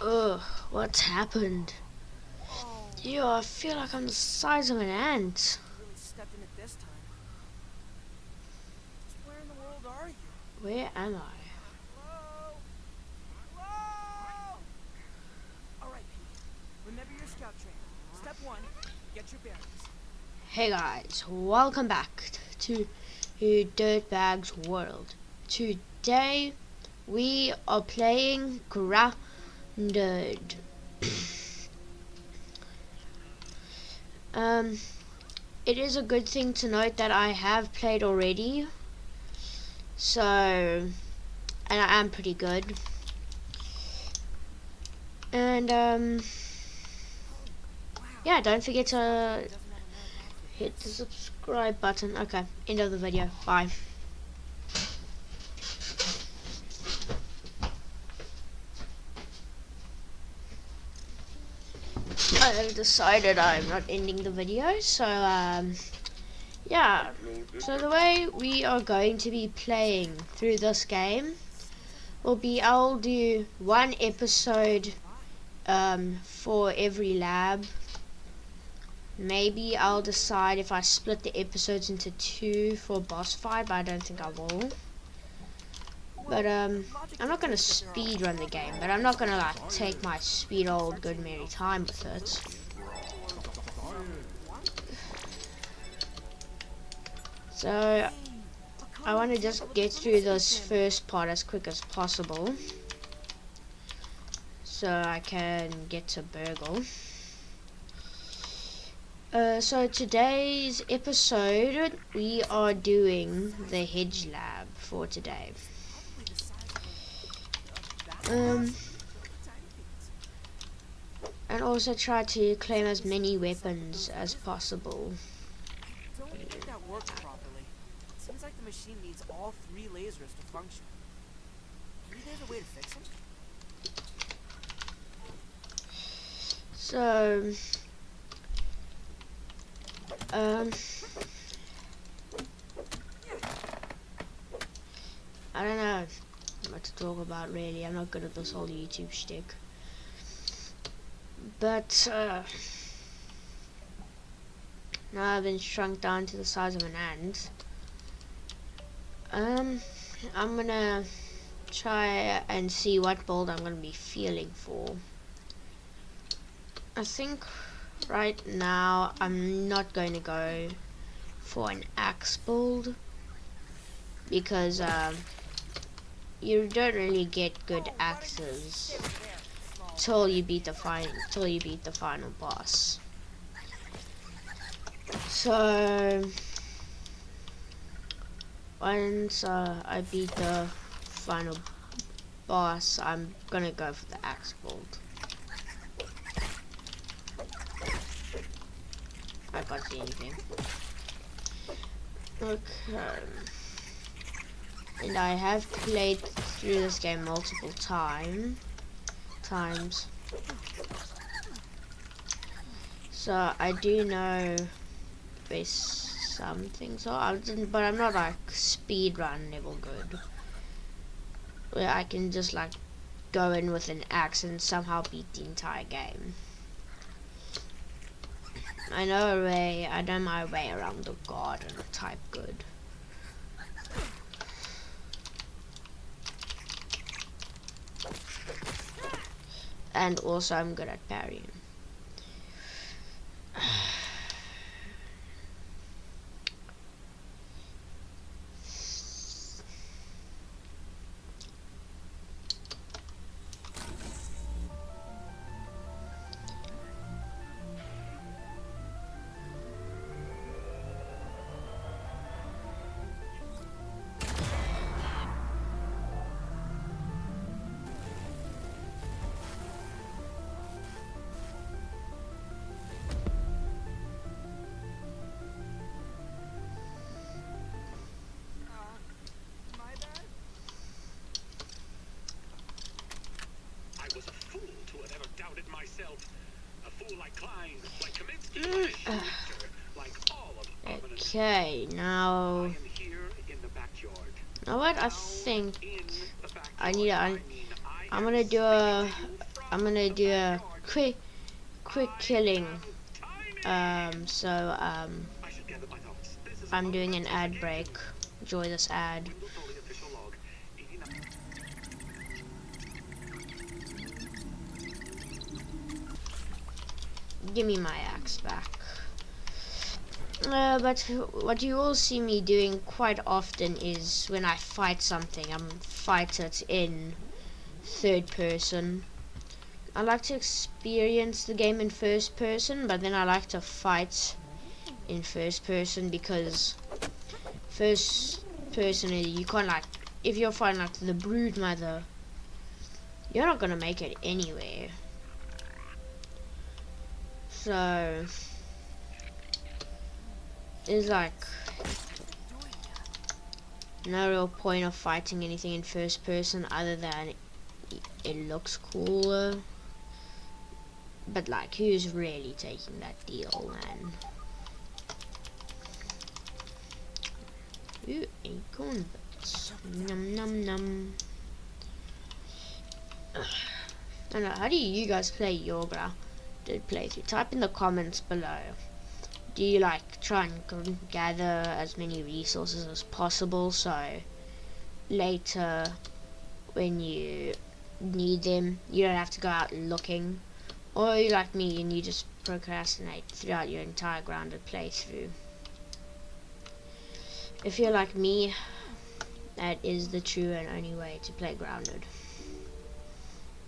Ugh, what's happened? Oh, Ew, I feel like I'm the size of an ant. you really stepped in it this time. Just where in the world are you? Where am I? Hello? Hello? Alright, Pete. Remember your scout training. Step 1, get your bearings. Hey guys, welcome back to Dirtbag's World. Today we are playing Grounded. It is a good thing to note that I have played already, so, and I am pretty good. And Wow. yeah, don't forget to Doesn't have a merit outfit for hit the this. subscribe button. Okay, end of the video. Bye. I have decided I'm not ending the video, so yeah. So the way we are going to be playing through this game will be I'll do one episode for every lab. Maybe I'll decide if I split the episodes into 2 for boss fight, but I don't think I will. But I'm not gonna speed run the game, but I'm not gonna like take my sweet old good merry time with it. So I want to just get through this first part as quick as possible, so I can get to Burgle. So today's episode, we are doing the Hedge Lab for today. And also try to claim as many weapons as possible. I don't think that works properly. It seems like the machine needs all 3 lasers to function. Maybe there's a way to fix them? So, I don't know what to talk about really. I'm not good at this whole YouTube shtick. But, now I've been shrunk down to the size of an ant. I'm gonna try and see what build I'm gonna be feeling for. I think right now I'm not going to go for an axe build because you don't really get good axes till you beat the final boss. So once I beat the final boss, I'm gonna go for the axe build. I can't see anything. Okay. And I have played through this game multiple times. So I do know where some things are. But I'm not like speedrun level good, where I can just like go in with an axe and somehow beat the entire game. I know my way around the garden type good. And also I'm good at parrying. My bad? I was a fool to have ever doubted myself. A fool like Klein, like Kaminsky, like all of Providence. Okay, now I am here in the backyard. you know what? I think In the backyard. I need. I mean, I'm gonna do a I'm gonna do a quick killing. So I should gather my thoughts. This is I'm doing an ad break. Enjoy this ad. the official log. 89. Give me my axe back. But what you will see me doing quite often is when I fight something, fight it in third person. I like to experience the game in first person, but then I like to fight in first person because first person you can't, like, if you're fighting like the brood mother, you're not gonna make it anywhere. So there's like no real point of fighting anything in first person other than it looks cooler. But like, who's really taking that deal, man? Ooh, acorn bits. Num num num. I don't know, how do you guys play your grounded playthrough? Type in the comments below. Do you like try and gather as many resources as possible so later when you need them you don't have to go out looking? Or are you like me and you just procrastinate throughout your entire grounded playthrough? If you're like me, that is the true and only way to play grounded.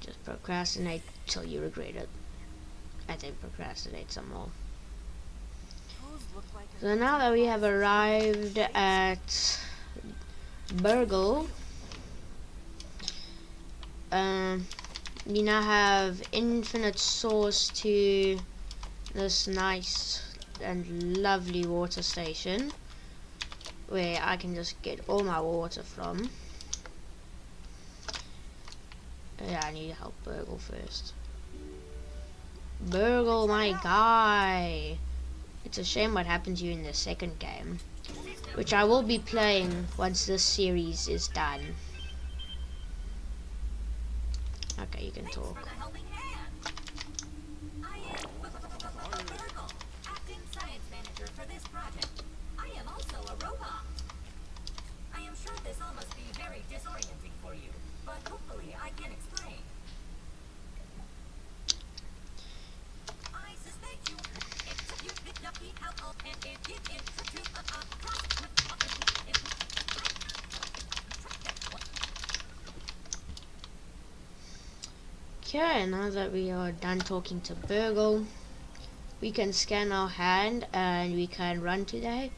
Just procrastinate till you regret it, and then procrastinate some more. So now that we have arrived at Burgle, we now have infinite source to this nice and lovely water station where I can just get all my water from. Yeah, I need to help Burgle first. Burgle, my guy! It's a shame what happened to you in the second game, which I will be playing once this series is done. Okay, you can talk. Okay, now that we are done talking to Burgle, we can scan our hand and we can run to the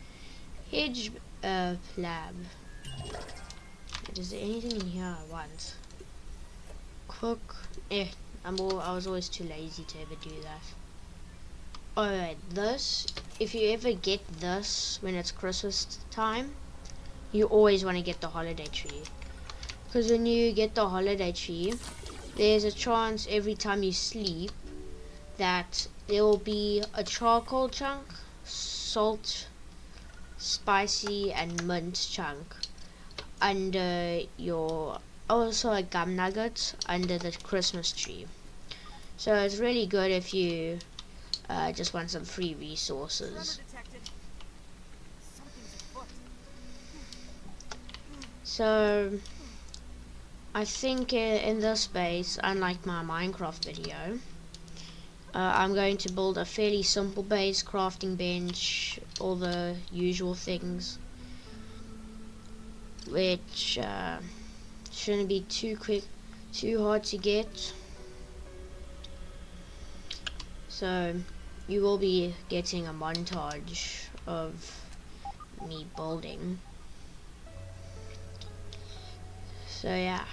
Hedge Lab. Is there anything in here I want? Cook. I was always too lazy to ever do that. Alright, this, if you ever get this when it's Christmas time, you always want to get the holiday tree. Because when you get the holiday tree, there's a chance every time you sleep that there will be a charcoal chunk, salt, spicy and mint chunk under your, also a gum nugget under the Christmas tree. So it's really good if you just want some free resources. So I think in this space, unlike my Minecraft video, I'm going to build a fairly simple base, crafting bench, all the usual things, which shouldn't be too hard to get. So you will be getting a montage of me building. So yeah.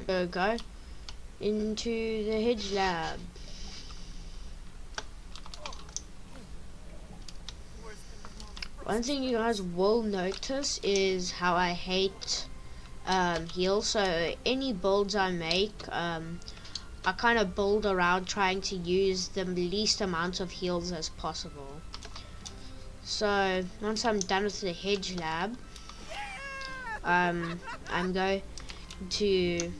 Go into the Hedge Lab. One thing you guys will notice is how I hate heals. So any builds I make, I kind of build around trying to use the least amount of heals as possible. So once I'm done with the Hedge Lab, I'm to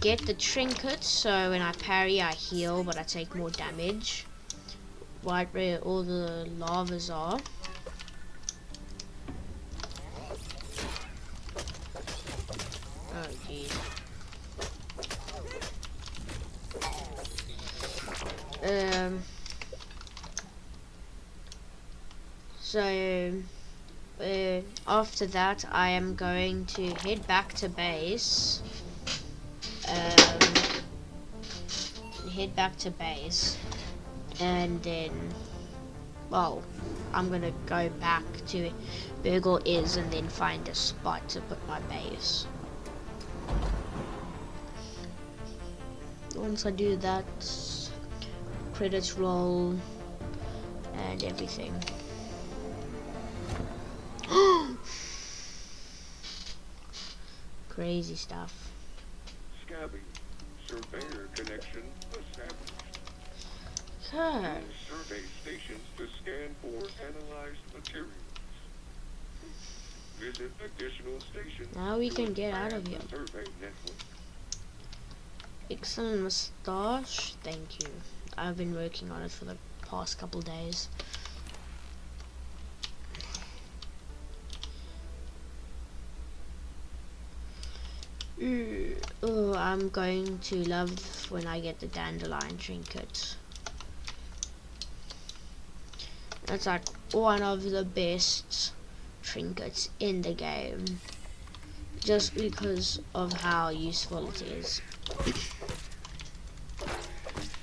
get the trinkets, so when I parry I heal but I take more damage. Right where all the lavas are. Oh jeez. So after that I am going to head back to base. Head back to base, and then, well, I'm gonna go back to Burgle is and then find a spot to put my base. Once I do that, credits roll and everything. Crazy stuff. Scabby, surveyor connection established. Okay. Use survey stations to scan for analyzed materials. Visit additional stations. Now we to can get out of expand here. the survey network. Excellent moustache, thank you. I've been working on it for the past couple days. Oh, I'm going to love when I get the dandelion trinket. That's like one of the best trinkets in the game, just because of how useful it is.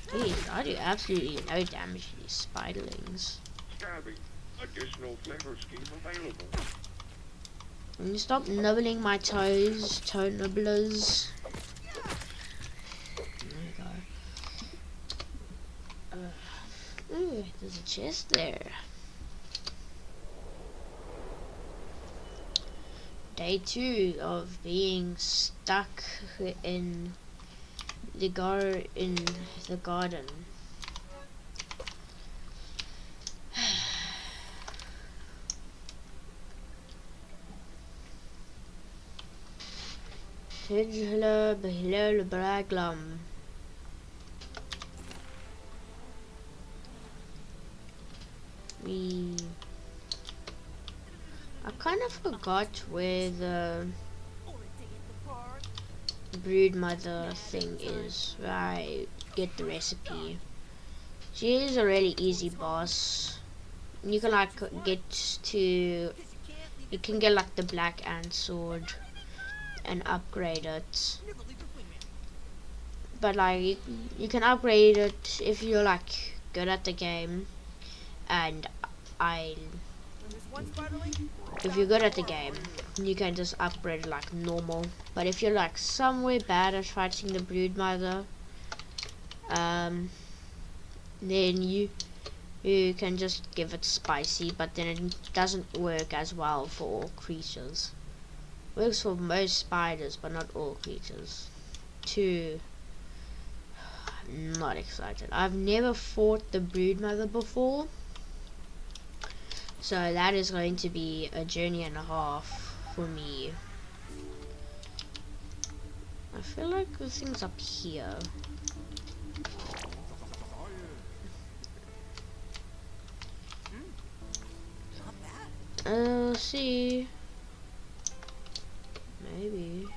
Jeez, I do absolutely no damage to these spiderlings. Scabby, additional flavor scheme available. Can you stop nibbling my toes, toe nibblers? There you go. Ooh, there's a chest there. Day 2 of being stuck in the garden. Hedge Lab, Hilal Braglam. I kind of forgot where the brood mother thing is, where I get the recipe. She is a really easy boss. You can like you can get like the black ant sword and upgrade it. But like you can upgrade it if you're like good at the game, and if you're good at the game, you can just upgrade it like normal. But if you're like somewhere bad at fighting the brood mother, then you can just give it spicy, but then it doesn't work as well for all creatures. Works for most spiders, but not all creatures. I'm not excited. I've never fought the brood mother before, so that is going to be a journey and a half for me. I feel like the thing's up here. Let's see. Maybe.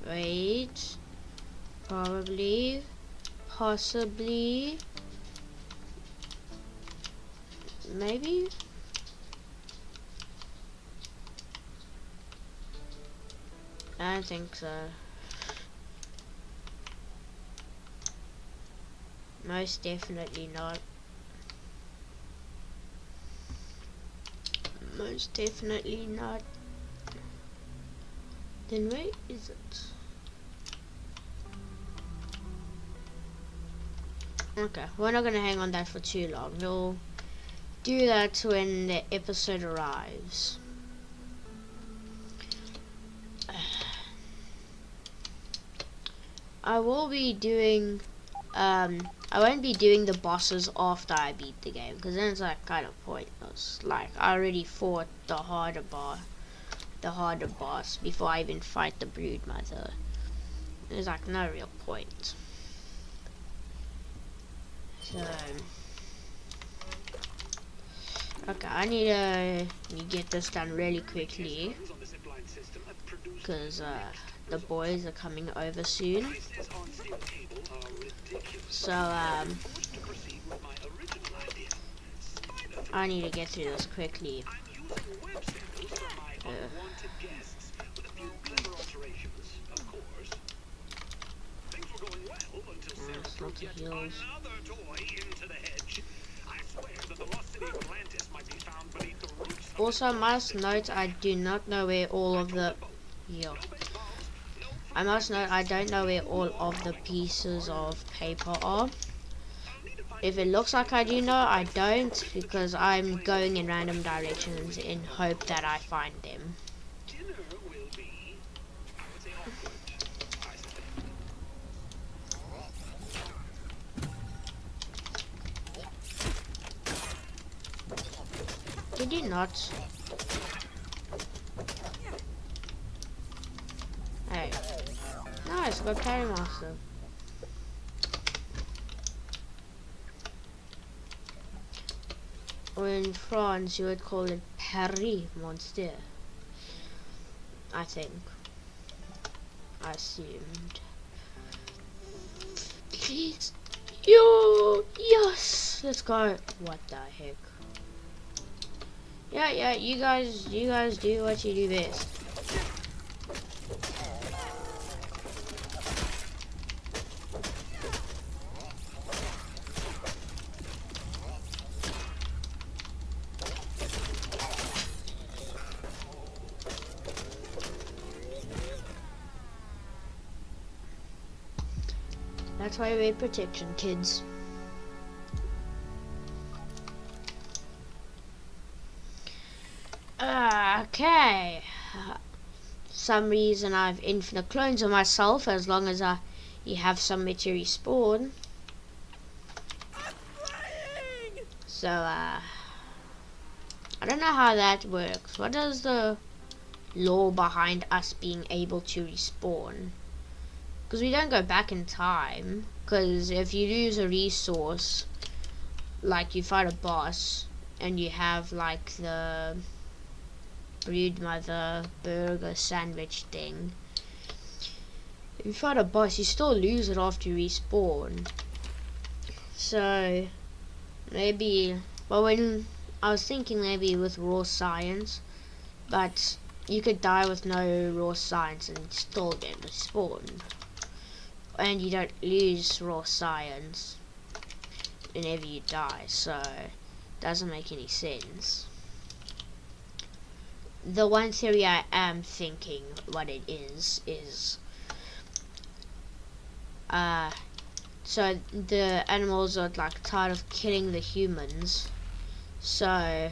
Wait. Probably. Possibly. Maybe. I don't think so. Most definitely not. Most definitely not. Then where is it? Okay, we're not gonna hang on that for too long. We'll do that when the episode arrives. I will be doing I won't be doing the bosses after I beat the game, because then it's like kind of pointless. Like I already fought the harder the harder boss before I even fight the brood mother. There's like no real point. So okay, I need to get this done really quickly because the boys are coming over soon. So I need to get through this quickly. Lots of heals. Also, I must note I do not know where all of the I must note I don't know where all of the pieces of paper are. If it looks like I do know, I don't, because I'm going in random directions in hope that I find them. Did you not? Hey. Nice, got Parry Master. Or in France, you would call it Paris Monster. I think. I assumed. Please. Yo! Yes! Let's go. What the heck? Yeah, you guys do what you do best. That's why we wear protection, kids. Okay. Some reason I have infinite clones of myself as long as you have somewhere to respawn. So I don't know how that works. What is the law behind us being able to respawn? Because we don't go back in time. Because if you lose a resource, like you fight a boss and you have like the brood mother burger sandwich thing, if you fight a boss you still lose it after you respawn. So maybe, well, when I was thinking maybe with raw science, but you could die with no raw science and still get respawned, and you don't lose raw science whenever you die, so it doesn't make any sense. The one theory I am thinking what it is so the animals are like tired of killing the humans, so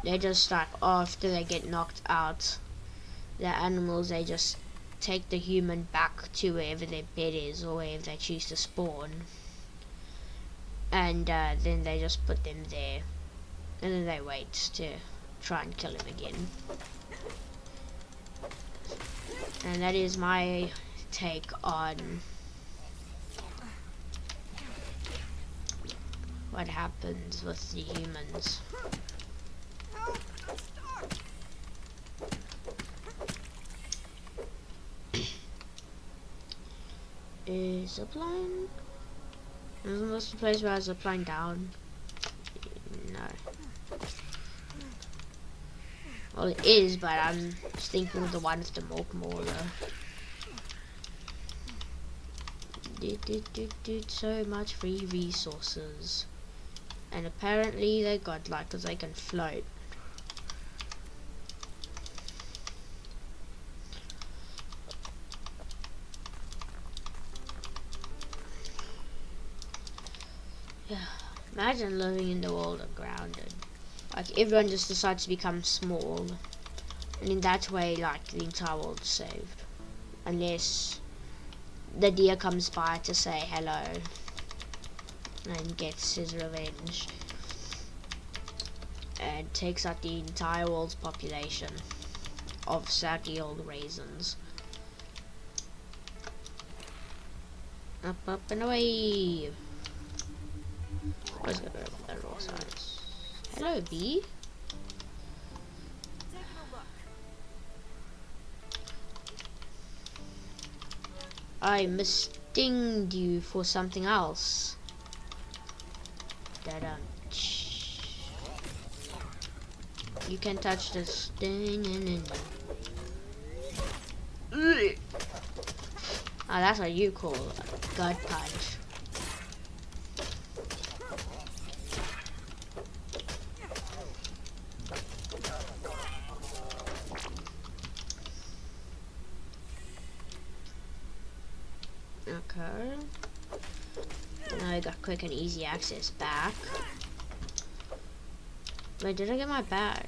they just like after they get knocked out, the animals, they just take the human back to wherever their bed is or wherever they choose to spawn, and then they just put them there and then they wait to try and kill him again. And that is my take on what happens with the humans. Is a plane? Isn't this the place where I was applying down? No. Well, it is, but I'm just thinking of the one with the milk mauler. So much free resources. And apparently they're godlike because they can float. Yeah, imagine living in the world of grounded. Like everyone just decides to become small, and in that way, like the entire world's saved, unless the deer comes by to say hello and gets his revenge and takes out the entire world's population. of saggy old raisins. Up, up, and away. Let's go to the raw sides. Hello, bee. Taking a look. I mistinged you for something else. Da-dum. You can touch this. Ah, that's what you call a gut punch. Okay. Now I got quick and easy access back. Wait, did I get my bag?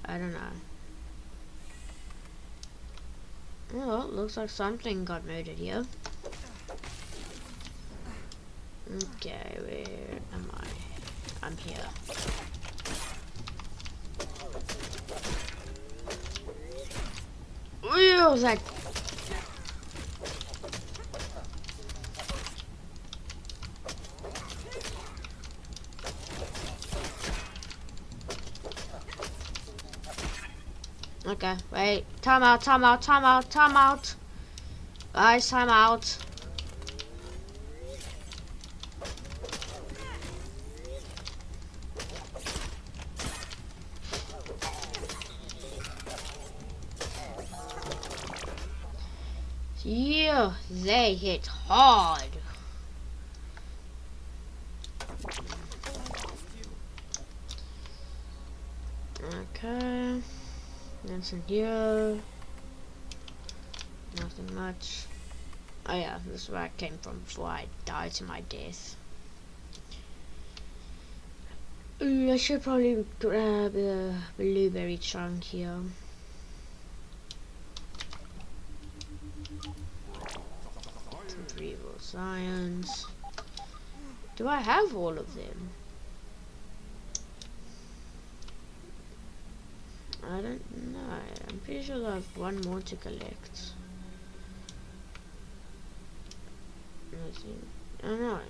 I don't know. Oh, looks like something got murdered here. Okay, where am I? I'm here. What was that? Okay, wait. Time out, time out, time out, time out. Guys, time out. Yeah, they hit hard. Okay. That's in here. Nothing much. Oh yeah, this is where I came from before I died to my death. I should probably grab a blueberry chunk here. Cerebral science. Do I have all of them? I don't know. I'm pretty sure I have one more to collect. Let's see. I don't know.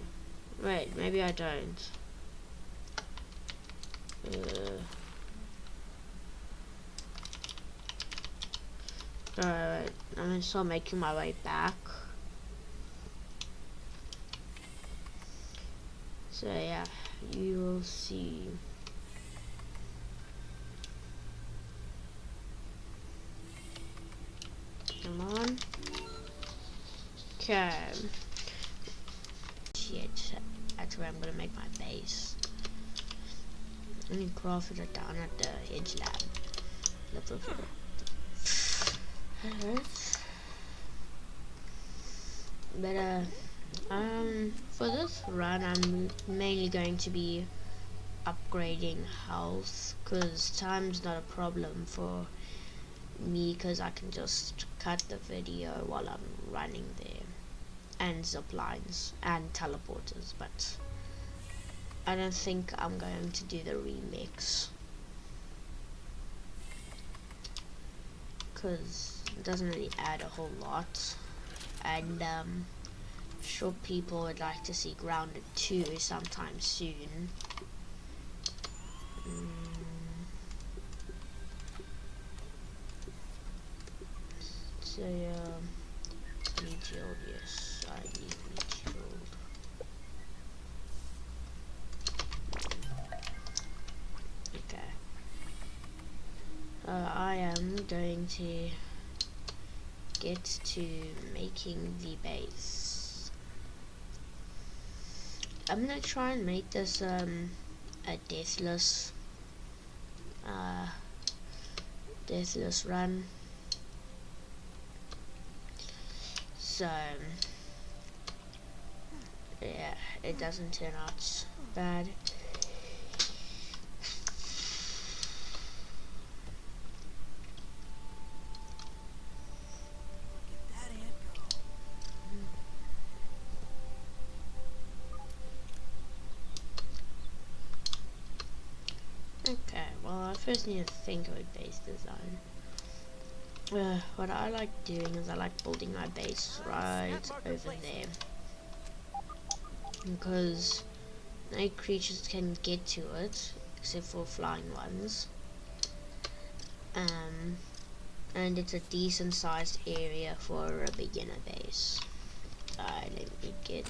Wait, maybe I don't. Alright, I'm gonna start making my way back. So yeah, you will see. Come on. Okay. Shit. That's where I'm gonna make my base. I need crafted it down at the Hedge Lab. Level 4. Alright. But for this run I'm mainly going to be upgrading health, because time's not a problem for me, because I can just cut the video while I'm running there, and zip lines and teleporters, but I don't think I'm going to do the remix because it doesn't really add a whole lot, and sure people would like to see Grounded 2 sometime soon. So yeah, Meteor, yes, I need Meteor. Okay. I am going to get to making the base. I'm gonna try and make this a deathless run. So yeah, it doesn't turn out bad. Get that ant go. Okay, well I first need to think of a base design. What I like doing is I like building my base right over there, because no creatures can get to it except for flying ones. And it's a decent sized area for a beginner base. Let me get